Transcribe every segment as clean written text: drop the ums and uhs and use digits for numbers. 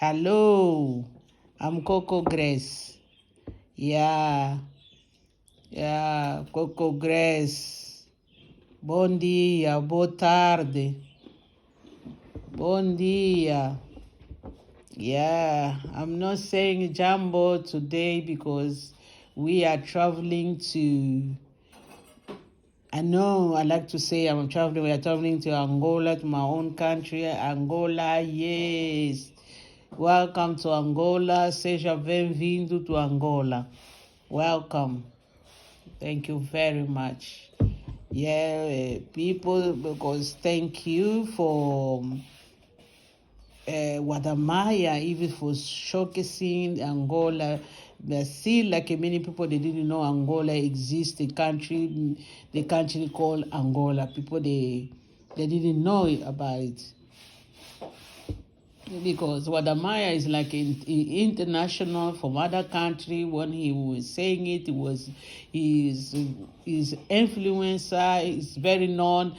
Hello, I'm Coco Grace. Yeah, Coco Grace. Bom dia, boa tarde. Bom dia. Yeah, I'm not saying Jumbo today because we are traveling to, I know I like to say we are traveling to Angola, to my own country, Angola, yes. Welcome to Angola, seja bem-vindo to Angola. Welcome. Thank you very much. Yeah, people, because thank you for Wadamaya, even for showcasing Angola. But still, like many people, they didn't know Angola exists, the country called Angola. People, they didn't know about it. Because Wadamaya is like international from other country. When he was saying it, it was his influencer is very known.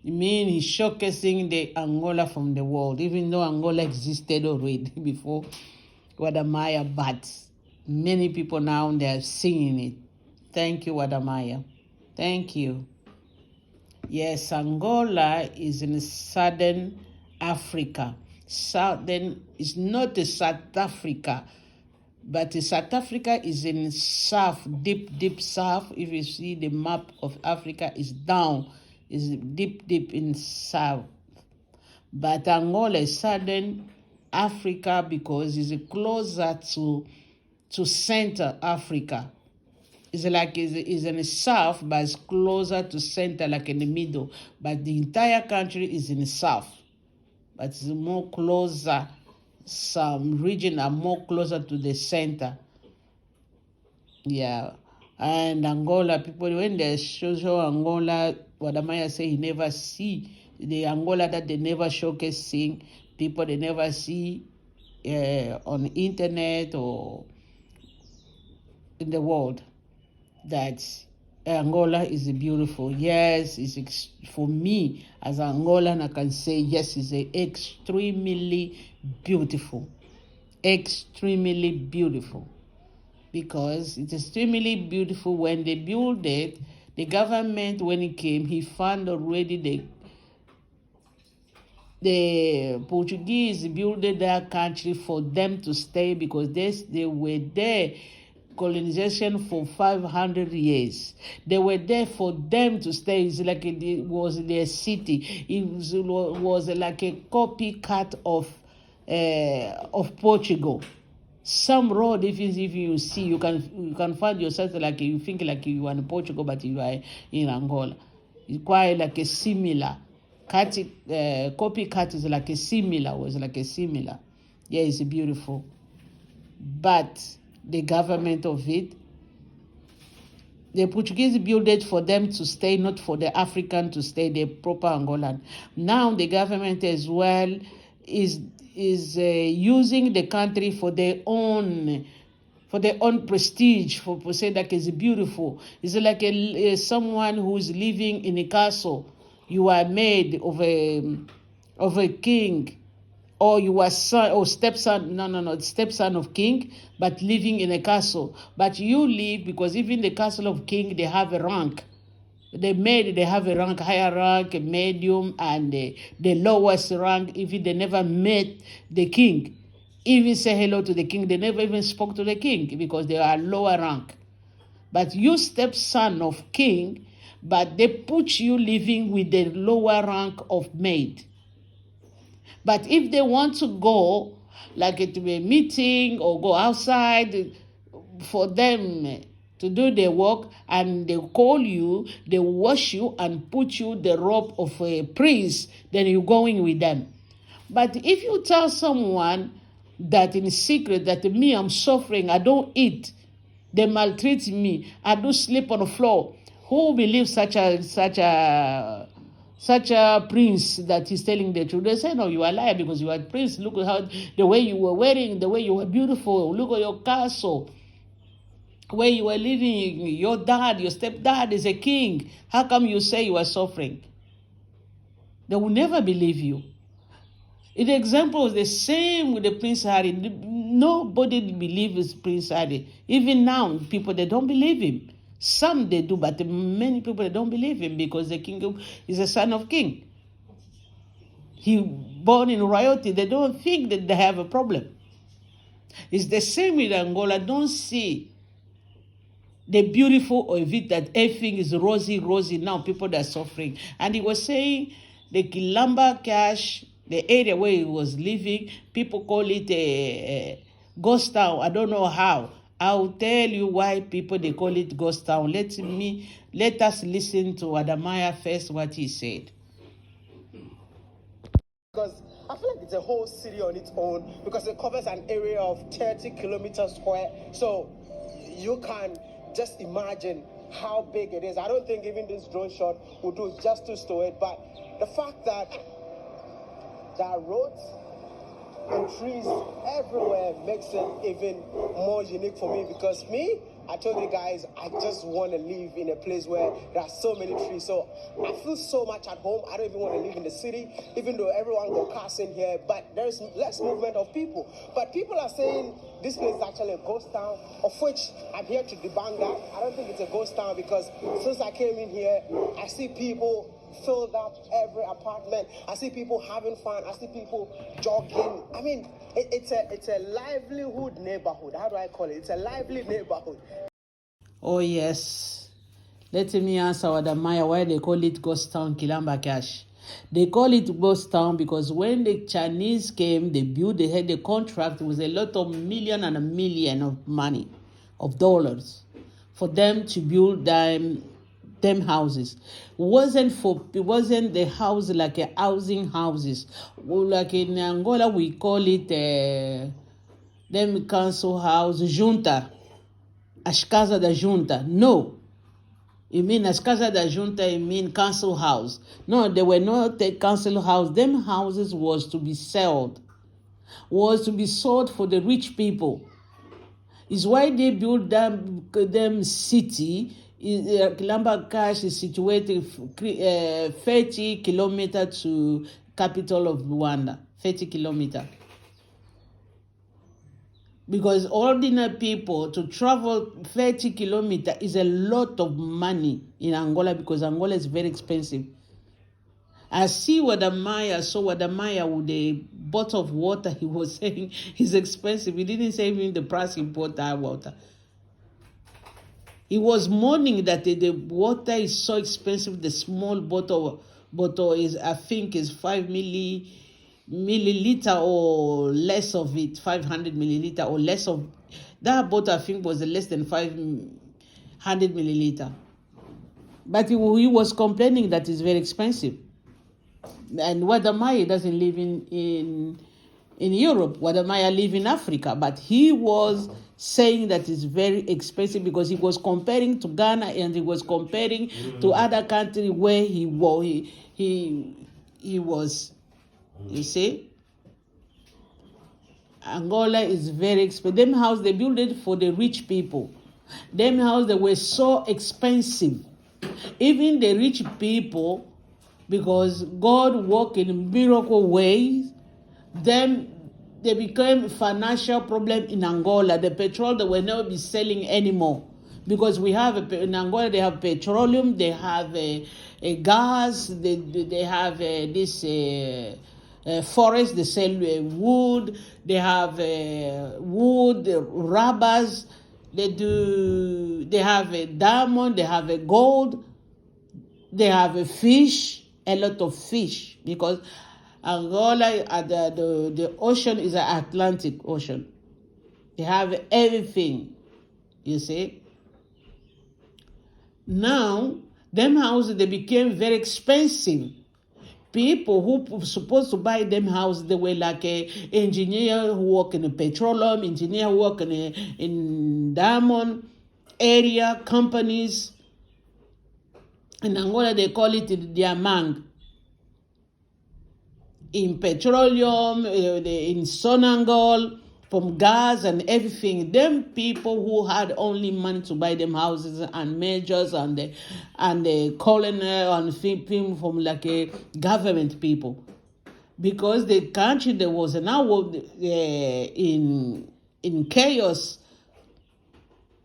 I mean, he's showcasing the Angola from the world, even though Angola existed already before Wadamaya, but many people now they are seeing it. Thank you, Wadamaya. Thank you. Yes, Angola is in southern Africa. Southern is not South Africa, but South Africa is in south, deep south. If you see the map of Africa, is down, is deep in south. But Angola is southern Africa because it's closer to Central Africa. It's like it's in the south, but it's closer to center, like in the middle. But the entire country is in the south, but it's more closer. Some regions are more closer to the center. Yeah, and Angola people, when they show Angola, Wadamaya say he never see the Angola that they never showcasing. People they never see on internet or in the world. That Angola is beautiful. Yes, for me as Angolan, I can say yes, it's extremely beautiful. Extremely beautiful. Because it's extremely beautiful. When they built it, the government, when it came, he found already the Portuguese built their country for them to stay because they were there colonization for 500 years. They were there for them to stay. It's like it was their city. It was like a copycat of Portugal. Some road, if you see, you can find yourself like you think like you are in Portugal, but you are in Angola. It's quite like a similar. Copycat is like a similar. Was like a similar. Yeah, it's beautiful, but the government of it, the Portuguese built it for them to stay, not for the African to stay, the proper Angolan. Now the government as well is using the country for their own prestige, for say that it's beautiful. It's like someone who's living in a castle. You are made of a king, or you are son or stepson, stepson of king, but living in a castle. But you live, because even the castle of king, they have a rank. They have a rank, higher rank, a medium, and the lowest rank. Even they never met the king, even say hello to the king. They never even spoke to the king because they are lower rank. But you stepson of king, but they put you living with the lower rank of maid. But if they want to go, like to a meeting or go outside for them to do their work, and they call you, they wash you and put you the robe of a priest, then you're going with them. But if you tell someone that in secret that me, I'm suffering, I don't eat, they maltreat me, I do sleep on the floor, who believes such a prince that is telling the truth? They say, no, you are a liar because you are a prince. Look at how the way you were wearing, the way you were beautiful. Look at your castle, where you were living. Your stepdad is a king. How come you say you are suffering? They will never believe you. The example is the same with the Prince Harry. Nobody believes Prince Harry. Even now, people, they don't believe him. Some they do, but many people they don't believe him because the king is a son of king. He born in royalty. They don't think that they have a problem. It's the same with Angola. Don't see the beautiful of it that everything is rosy now. People that are suffering. And he was saying the Kilamba cash, the area where he was living, people call it a ghost town. I don't know how. I'll tell you why people they call it ghost town. Let us listen to Adamaya first what he said. Because I feel like it's a whole city on its own because it covers an area of 30 kilometers square. So you can just imagine how big it is. I don't think even this drone shot will do justice to it. But the fact that there are roads and trees everywhere makes it even more unique for me because I told you guys, I just want to live in a place where there are so many trees. So I feel so much at home. I don't even want to live in the city, even though everyone got cars in here, but there's less movement of people. But people are saying this place is actually a ghost town, of which I'm here to debunk that. I don't think it's a ghost town because since I came in here, I see people filled up every apartment. I see people having fun. I see people jogging. I mean, it's a livelihood neighborhood. How do I call it? It's a lively neighborhood. Oh yes. Let me answer Wadamaya why they call it ghost town Kilamba Cash. They call it ghost town because when the Chinese came, they had a contract with a lot of million of money, of dollars, for them to build them houses. It wasn't the house like a housing houses. Like in Angola, we call it them council house, junta, as casa da junta. No, you mean as casa da junta, you mean council house. No, they were not a council house. Them houses was to be sold for the rich people. Is why they built them city. Kilamba Cash is situated 30 kilometers to capital of Rwanda. 30 kilometers. Because ordinary people to travel 30 kilometers is a lot of money in Angola because Angola is very expensive. I see Wadamaya with a bottle of water he was saying is expensive. He didn't say even the price he bought that water. He was mourning that the water is so expensive. The small bottle is, I think, is 5 milliliter or less of it, 500 milliliter or less of that bottle. I think was less than 500 milliliter. But he was complaining that it's very expensive. And Wadamaya doesn't live in Europe. Wadamaya live in Africa, but he was saying that it's very expensive because he was comparing to Ghana and he was comparing to other countries where he was. You see, Angola is very expensive. Them house they built it for the rich people. Them house they were so expensive. Even the rich people, because God work in miracle ways, then they became financial problem in Angola. The petrol they will not be selling anymore because we have in Angola they have petroleum, they have a gas, they have this forest. They sell wood. They have wood, rubbers. They have a diamond. They have a gold. They have a fish, a lot of fish because Angola, the ocean is an Atlantic Ocean. They have everything, you see. Now, them houses, they became very expensive. People who were supposed to buy them houses, they were like an engineer who work in a petroleum, engineer who work in diamond area, companies. In Angola, they call it the diamang. In petroleum, in Sonangol, from gas and everything. Them people who had only money to buy them houses and majors and the colonel and people from like a government people. because the country there was now in chaos,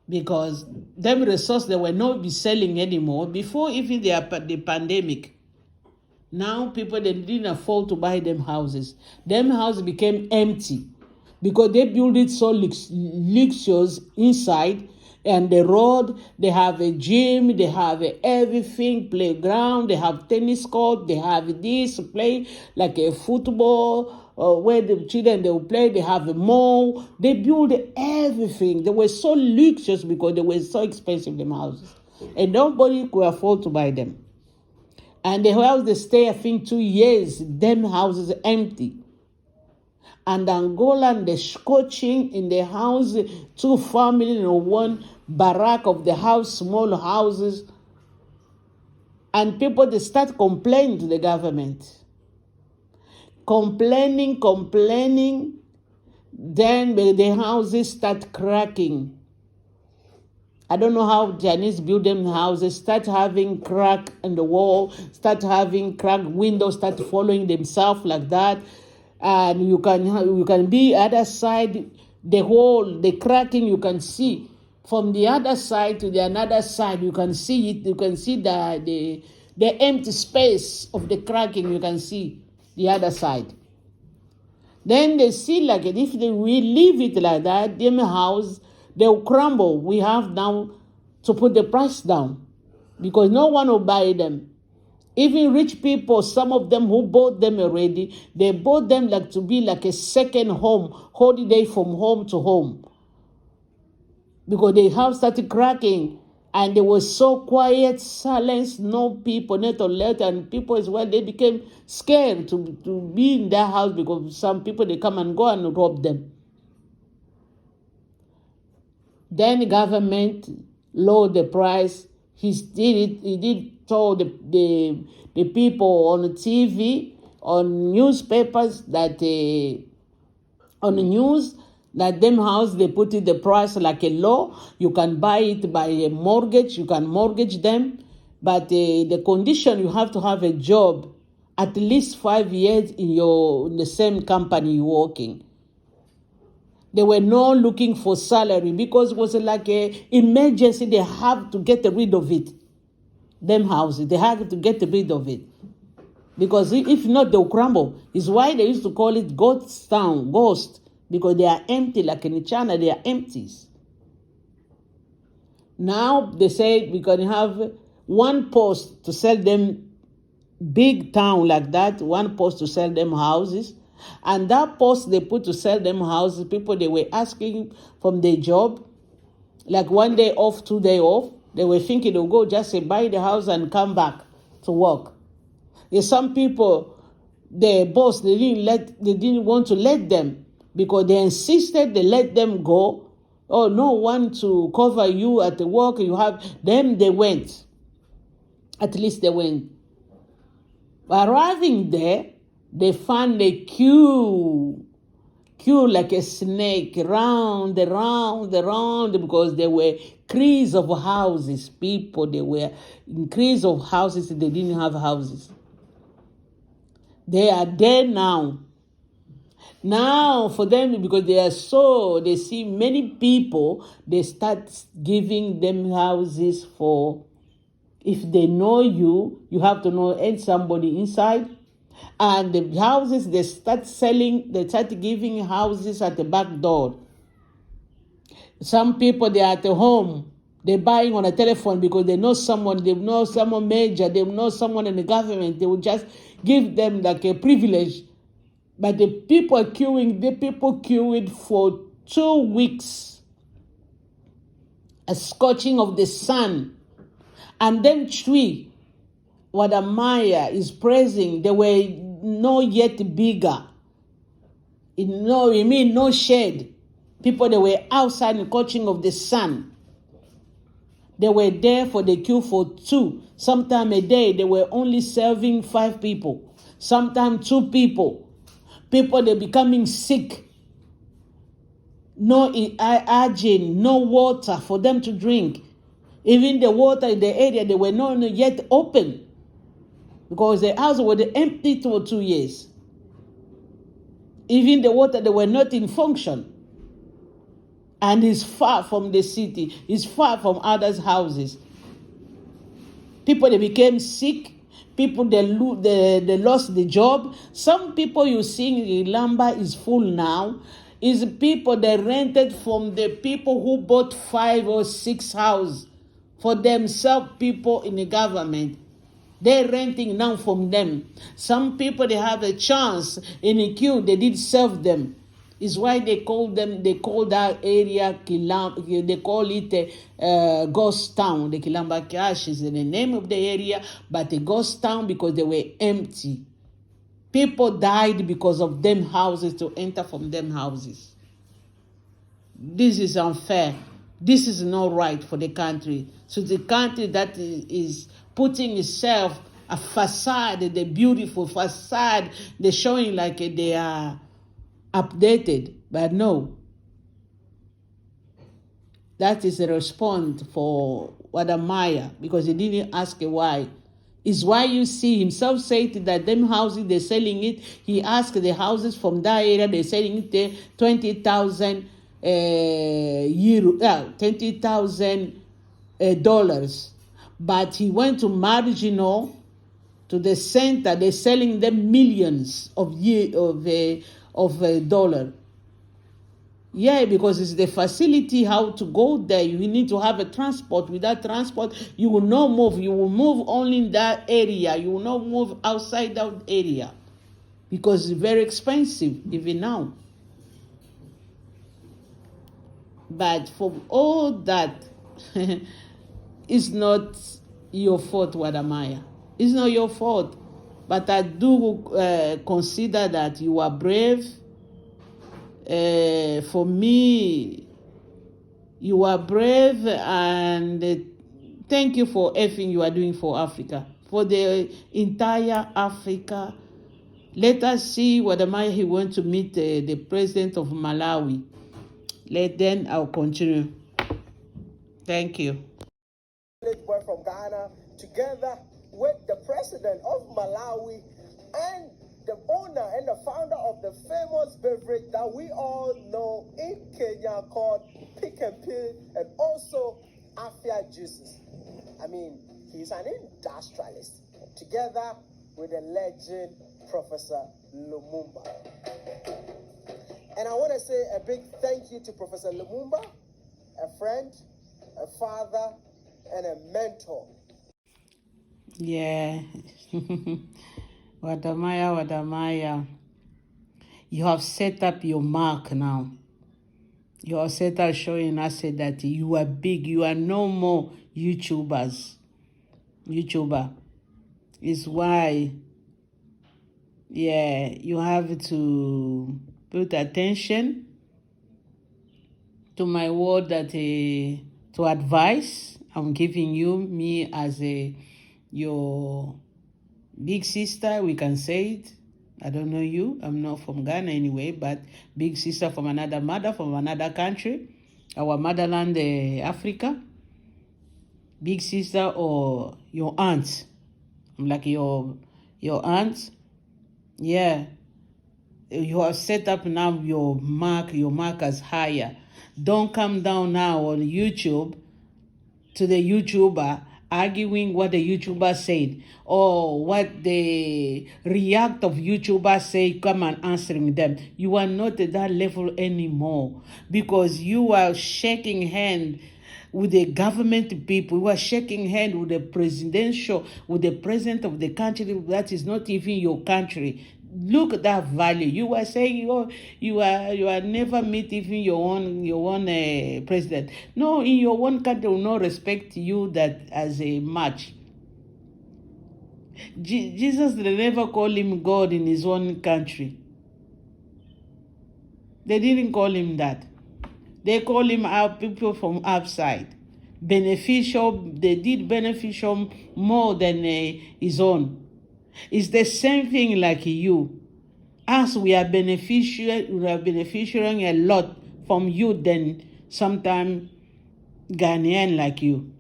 because them resources they were not be selling anymore before even the pandemic. Now people they didn't afford to buy them houses. Them houses became empty because they built it so luxurious inside. And the road, they have a gym, they have everything, playground, they have tennis court, they have this play like a football, where the children they will play. They have a mall. They build everything. They were so luxurious because they were so expensive, them houses, and nobody could afford to buy them. And the house they stay, I think, 2 years. Them houses empty. And Angola, and the scorching in the house, 2 families in 1 barrack of the house, small houses. And people, they start complaining to the government. Complaining. Then the houses start cracking. I don't know how Chinese build them houses, start having crack in the wall, start having crack windows, start following themselves like that. And you can be other side, the cracking you can see from the other side to the another side. You can see it. You can see the empty space of the cracking. You can see the other side. Then they see like it. If we leave it like that, them house they will crumble. We have now to put the price down because no one will buy them. Even rich people, some of them who bought them already, they bought them like to be like a second home, holiday from home to home. Because the house started cracking and they were so quiet, silence, no people, not alert, and people as well, they became scared to be in their house because some people, they come and go and rob them. Then the government lowered the price. He did tell the people on the TV, on newspapers that on the news that them house they put it the price like a law. You can buy it by a mortgage. You can mortgage them, but the condition you have to have a job at least 5 years in the same company you're working. They were not looking for salary because it was like an emergency. They have to get rid of it. Them houses, they have to get rid of it. Because if not, they'll crumble. It's why they used to call it ghost town, ghost, because they are empty, like in China, they are empties. Now they say we can have one post to sell them big town like that, one post to sell them houses. And that post they put to sell them houses, people they were asking from their job, like 1 day off, 2 days off. They were thinking they'll go just buy the house and come back to work. There's some people, their boss, they didn't want to let them because they insisted they let them go. Oh, no one to cover you at the work you have. Them, they went. At least they went. Arriving there, they found a queue like a snake, round, because there were increase of houses. People, they were increase of houses. They didn't have houses. They are there now. Now, for them, because they see many people, they start giving them houses for, if they know you have to know somebody inside. And the houses, they start giving houses at the back door. Some people, they are at the home, they're buying on a telephone because they know someone major, they know someone in the government. They will just give them like a privilege. But the people queuing for 2 weeks. A scorching of the sun. And then Chui, what Amaya is praising, they were not yet bigger. No shade. People, they were outside in scorching of the sun. They were there for the queue for 2. Sometimes a day, they were only serving 5 people. Sometimes 2 people. People, they're becoming sick. No hygiene, no water for them to drink. Even the water in the area, they were not yet open. Because the house was empty for 2 years. Even the water, they were not in function. And it's far from the city. It's far from others' houses. People, they became sick. People, they lost the job. Some people you see in Kilamba is full now. Is people they rented from the people who bought 5 or 6 houses for themselves, people in the government. They're renting now from them. Some people, they have a chance in the queue, they did serve them. Is why they call that area Kilamba, they call it ghost town. The Kilamba Kiaxi is the name of the area, but a ghost town because they were empty. People died because of them houses, to enter from them houses. This is unfair. This is not right for the country. So the country that is putting itself a facade, the beautiful facade, they're showing like they are updated, but no. That is a response for WODE, because he didn't ask why. Is why you see himself say that them houses, they're selling it. He asked the houses from that area, they're selling it there, 20,000 euro, $20,000. But he went to marginal, to the center, they're selling them millions of dollar. Yeah, because it's the facility how to go there. You need to have a transport. Without transport, you will not move. You will move only in that area. You will not move outside that area because it's very expensive even now. But for all that, it's not your fault, WODE. It's not your fault. But I do consider that you are brave. For me, you are brave, and thank you for everything you are doing for Africa, for the entire Africa. Let us see whether he wants to meet the president of Malawi. Then I'll continue. Thank you. Boy from Ghana, together with the president of Malawi and the owner and the founder of the famous beverage that we all know in Kenya called Pick and Peel, and also Afia Juices. I mean, he's an industrialist, together with the legend Professor Lumumba. And I want to say a big thank you to Professor Lumumba, a friend, a father, and a mentor. Yeah. WODE. You have set up your mark now. You have set up showing us that you are big. You are no more YouTuber. Is why, yeah, you have to put attention to my word that to advice I'm giving you, me as your big sister, we can say it. I don't know you. I'm not from Ghana anyway, but big sister from another mother, from another country, our motherland, Africa. Big sister or your aunt. I'm like your aunt. Yeah. You have set up now your markers higher. Don't come down now on YouTube to the YouTuber arguing what the YouTuber said or what the react of YouTuber say, come and answering them. You are not at that level anymore because you are shaking hand with the government people. You are shaking hand with the with the president of the country that is not even your country. Look at that value. You are saying, oh, you are never meet even your own president. No, in your own country will not respect you that as a match. Jesus, they never call him God in his own country. They didn't call him that. They call him out people from outside. Beneficial, they did beneficial more than his own. It's the same thing like you. As we are beneficiating a lot from you than sometimes Ghanaian like you.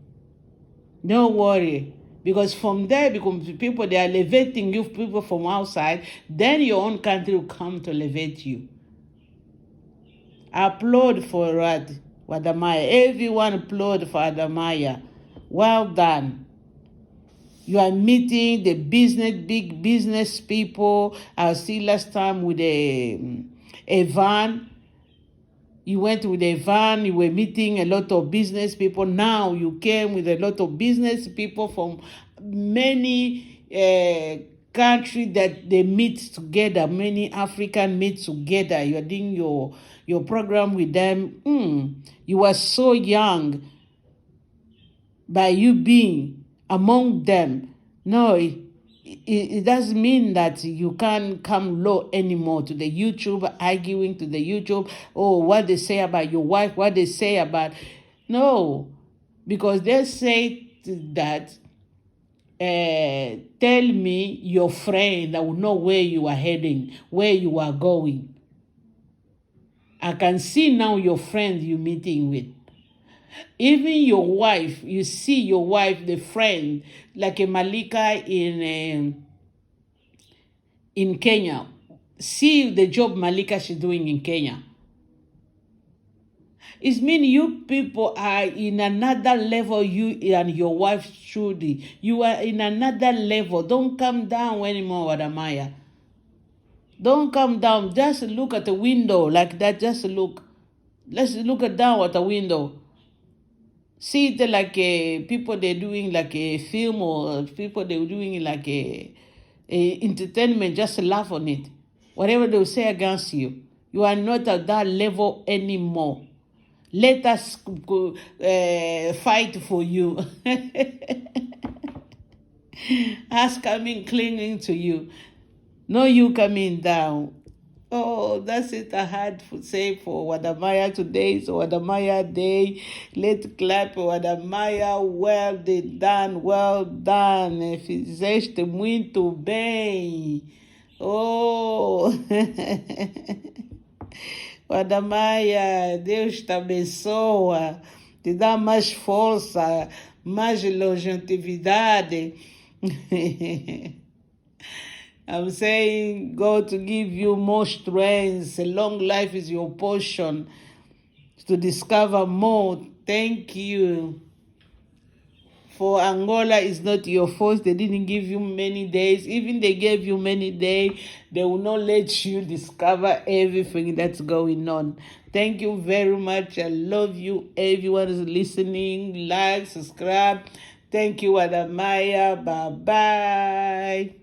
Don't worry, Because from there, because people, they are elevating you, people from outside, then your own country will come to elevate you. Applaud for Wadamaya. Everyone applaud for Wadamaya. Well done. You are meeting the big business people. I see last time with a van. You went with a van, you were meeting a lot of business people. Now you came with a lot of business people from many countries that they meet together. Many African meet together. You are doing your program with them. You are so young by you being among them. No, it doesn't mean that you can't come low anymore to the YouTube, arguing to the YouTube, what they say about your wife, what they say about... No, because they say that, tell me your friend, I will know where you are heading, where you are going. I can see now your friend you're meeting with. Even your wife, you see your wife, the friend, like a Malika in Kenya. See the job Malika she's doing in Kenya. It means you people are in another level, you and your wife Trudy. You are in another level. Don't come down anymore, Wadamaya. Don't come down. Just look at the window like that. Just look. Let's look down at the window. See it like people they're doing like a film, or people they're doing like a entertainment. Just laugh on it. Whatever they will say against you, you are not at that level anymore. Let us fight for you. Us coming clinging to you. No, you coming down. Oh, that's it I had to say for Wadamaya today. So Wadamaya Day. Let's clap for Wadamaya. Well done, well done. Fizeste muito bem. Oh, Wadamaya, Deus te abençoa. Te dá mais força, mais longevidade. I'm saying God to give you more strength. A long life is your portion to discover more. Thank you. For Angola, it's not your fault. They didn't give you many days. Even they gave you many days, they will not let you discover everything that's going on. Thank you very much. I love you. Everyone is listening. Like, subscribe. Thank you, Wadamaya. Bye-bye.